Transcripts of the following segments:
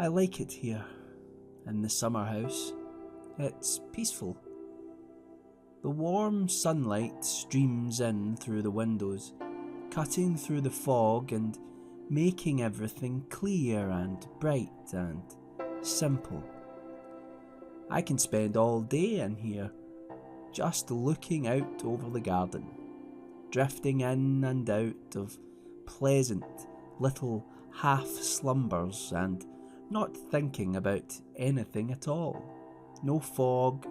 I like it here, in the summer house. It's peaceful. The warm sunlight streams in through the windows, cutting through the fog and making everything clear and bright and simple. I can spend all day in here, just looking out over the garden, drifting in and out of pleasant little half slumbers and not thinking about anything at all. No fog,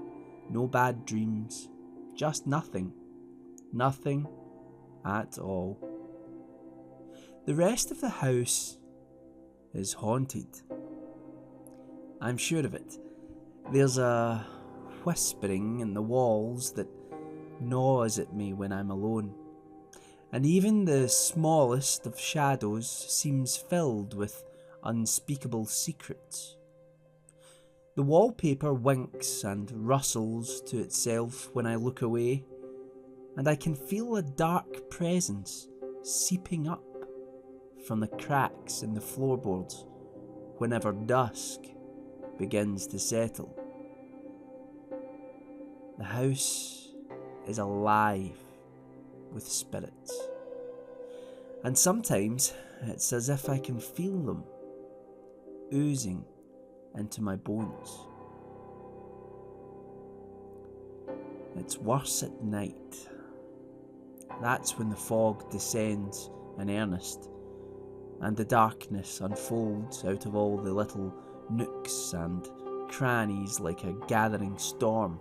no bad dreams, just nothing. Nothing at all. The rest of the house is haunted. I'm sure of it. There's a whispering in the walls that gnaws at me when I'm alone, and even the smallest of shadows seems filled with unspeakable secrets. The wallpaper winks and rustles to itself when I look away, and I can feel a dark presence seeping up from the cracks in the floorboards whenever dusk begins to settle. The house is alive with spirits, and sometimes it's as if I can feel them oozing into my bones. It's worse at night. That's when the fog descends in earnest, and the darkness unfolds out of all the little nooks and crannies like a gathering storm.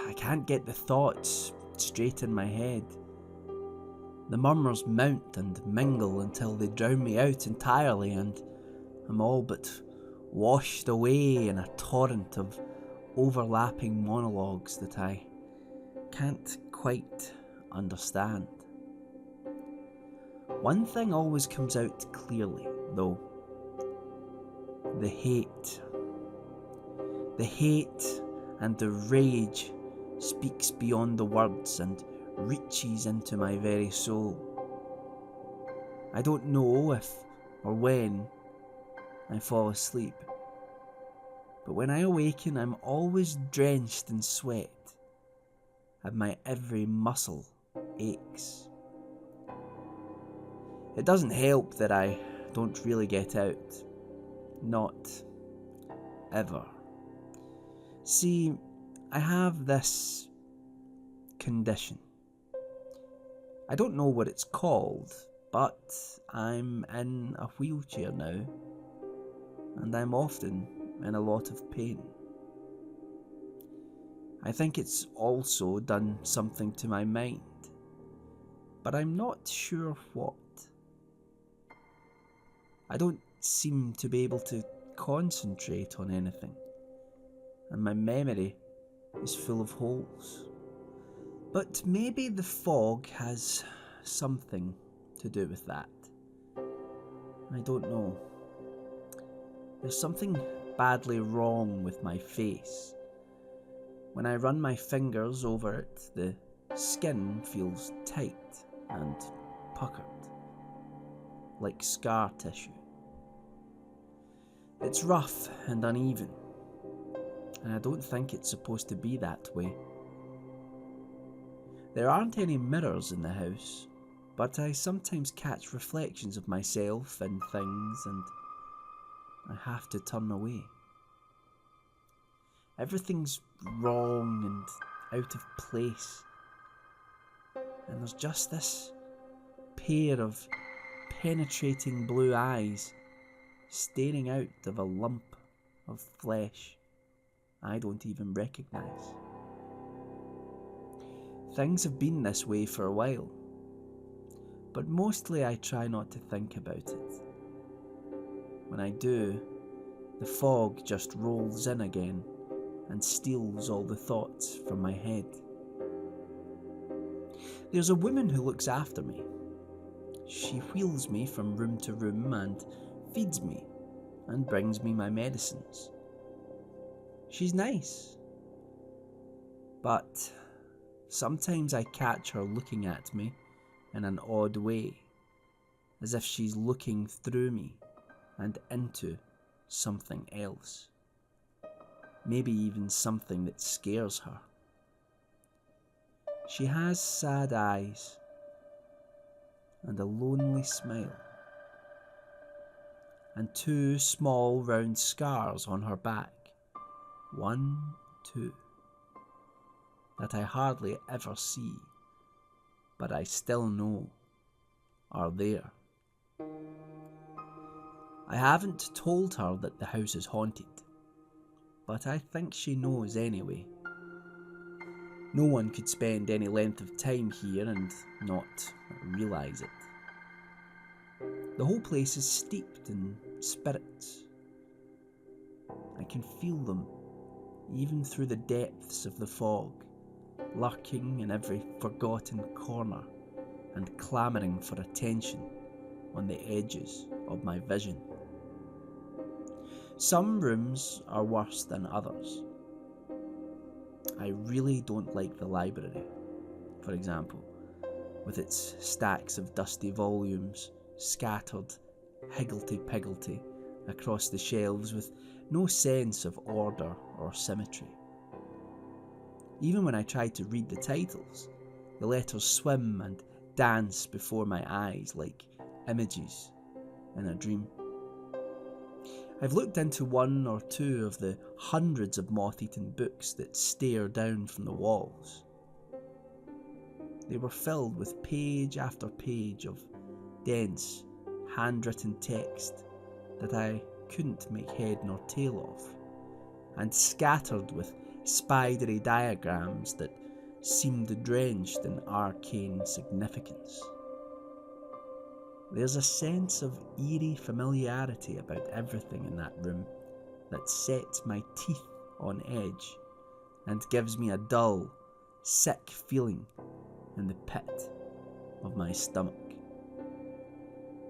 I can't get the thoughts straight in my head. The murmurs mount and mingle until they drown me out entirely, and I'm all but washed away in a torrent of overlapping monologues that I can't quite understand. One thing always comes out clearly, though. The hate. The hate and the rage speaks beyond the words and reaches into my very soul. I don't know if or when I fall asleep, but when I awaken I'm always drenched in sweat and my every muscle aches. It doesn't help that I don't really get out. Not ever. See, I have this condition. I don't know what it's called, but I'm in a wheelchair now, and I'm often in a lot of pain. I think it's also done something to my mind, but I'm not sure what. I don't seem to be able to concentrate on anything, and my memory is full of holes. But maybe the fog has something to do with that. I don't know. There's something badly wrong with my face. When I run my fingers over it, the skin feels tight and puckered, like scar tissue. It's rough and uneven, and I don't think it's supposed to be that way. There aren't any mirrors in the house, but I sometimes catch reflections of myself in things and I have to turn away. Everything's wrong and out of place, and there's just this pair of penetrating blue eyes staring out of a lump of flesh I don't even recognise. Things have been this way for a while, but mostly I try not to think about it. When I do, the fog just rolls in again and steals all the thoughts from my head. There's a woman who looks after me. She wheels me from room to room and feeds me and brings me my medicines. She's nice, but sometimes I catch her looking at me in an odd way, as if she's looking through me, and into something else. Maybe even something that scares her. She has sad eyes and a lonely smile, and 2 small round scars on her back. 1, 2, that I hardly ever see, but I still know are there. I haven't told her that the house is haunted, but I think she knows anyway. No one could spend any length of time here and not realise it. The whole place is steeped in spirits. I can feel them, even through the depths of the fog, lurking in every forgotten corner and clamouring for attention on the edges of my vision. Some rooms are worse than others. I really don't like the library, for example, with its stacks of dusty volumes scattered higgledy-piggledy across the shelves with no sense of order or symmetry. Even when I try to read the titles, the letters swim and dance before my eyes like images in a dream. I've looked into 1 or 2 of the hundreds of moth-eaten books that stare down from the walls. They were filled with page after page of dense, handwritten text that I couldn't make head nor tail of, and scattered with spidery diagrams that seemed drenched in arcane significance. There's a sense of eerie familiarity about everything in that room that sets my teeth on edge and gives me a dull, sick feeling in the pit of my stomach.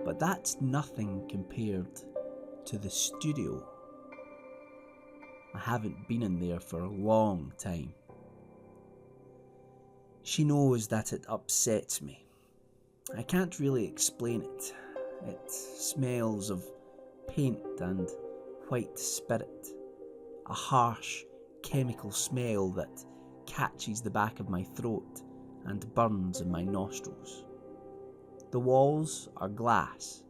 But that's nothing compared to the studio. I haven't been in there for a long time. She knows that it upsets me. I can't really explain it. It smells of paint and white spirit, a harsh chemical smell that catches the back of my throat and burns in my nostrils. The walls are glass,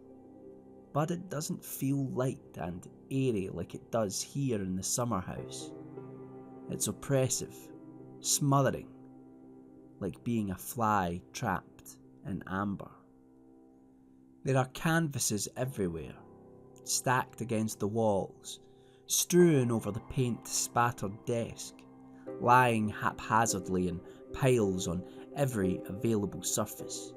but it doesn't feel light and airy like it does here in the summer house. It's oppressive, smothering, like being a fly trapped in amber. There are canvases everywhere, stacked against the walls, strewn over the paint-spattered desk, lying haphazardly in piles on every available surface.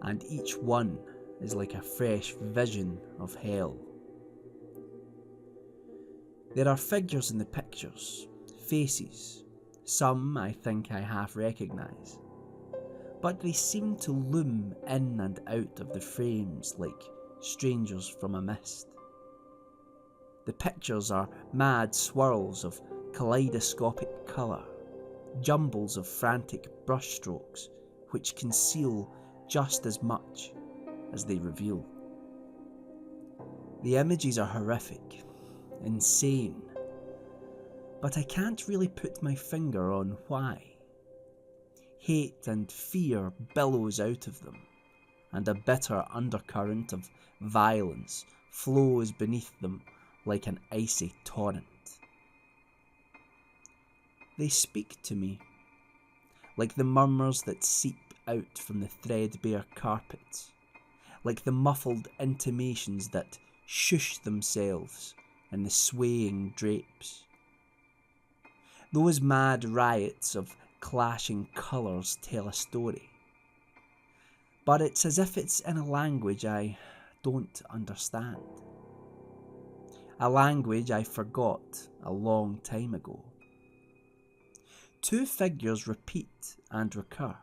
And each one is like a fresh vision of hell. There are figures in the pictures, faces. Some I think I half recognise, but they seem to loom in and out of the frames like strangers from a mist. The pictures are mad swirls of kaleidoscopic colour, jumbles of frantic brushstrokes which conceal just as much as they reveal. The images are horrific, insane, but I can't really put my finger on why. Hate and fear billows out of them, and a bitter undercurrent of violence flows beneath them like an icy torrent. They speak to me, like the murmurs that seep out from the threadbare carpets, like the muffled intimations that shush themselves in the swaying drapes. Those mad riots of clashing colours tell a story, but it's as if it's in a language I don't understand. A language I forgot a long time ago. 2 figures repeat and recur,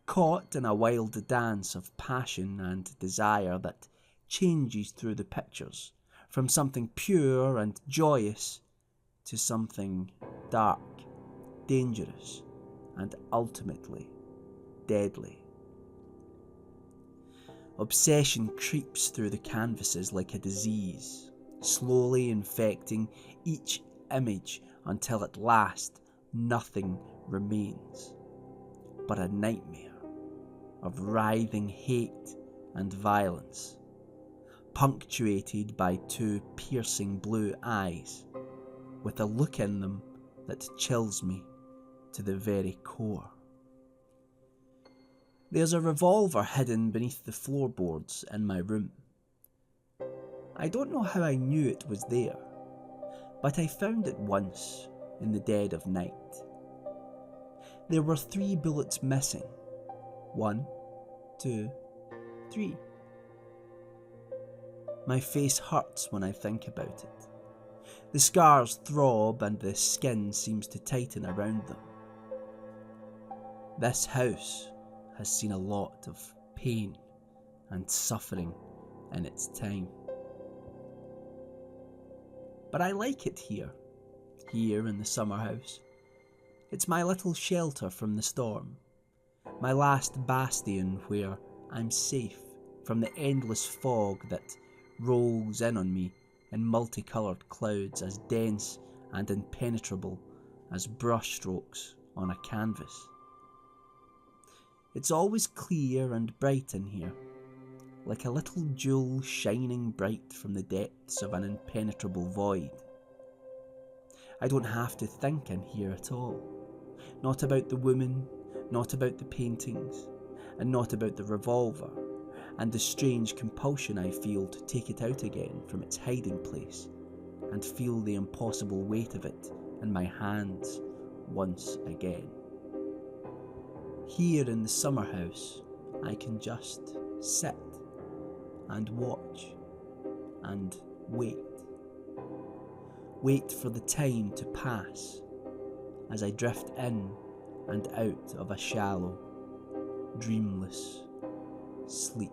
caught in a wild dance of passion and desire that changes through the pictures from something pure and joyous to something dark, dangerous, and ultimately deadly. Obsession creeps through the canvases like a disease, slowly infecting each image until at last nothing remains but a nightmare of writhing hate and violence, punctuated by two piercing blue eyes with a look in them that chills me to the very core. There's a revolver hidden beneath the floorboards in my room. I don't know how I knew it was there, but I found it once in the dead of night. There were 3 bullets missing. 1, 2, 3. My face hurts when I think about it. The scars throb and the skin seems to tighten around them. This house has seen a lot of pain and suffering in its time. But I like it here in the summer house. It's my little shelter from the storm, my last bastion where I'm safe from the endless fog that rolls in on me in multicoloured clouds as dense and impenetrable as brushstrokes on a canvas. It's always clear and bright in here, like a little jewel shining bright from the depths of an impenetrable void. I don't have to think in here at all. Not about the woman, not about the paintings, and not about the revolver, and the strange compulsion I feel to take it out again from its hiding place, and feel the impossible weight of it in my hands once again. Here in the summer house, I can just sit and watch and wait. Wait for the time to pass as I drift in and out of a shallow, dreamless sleep.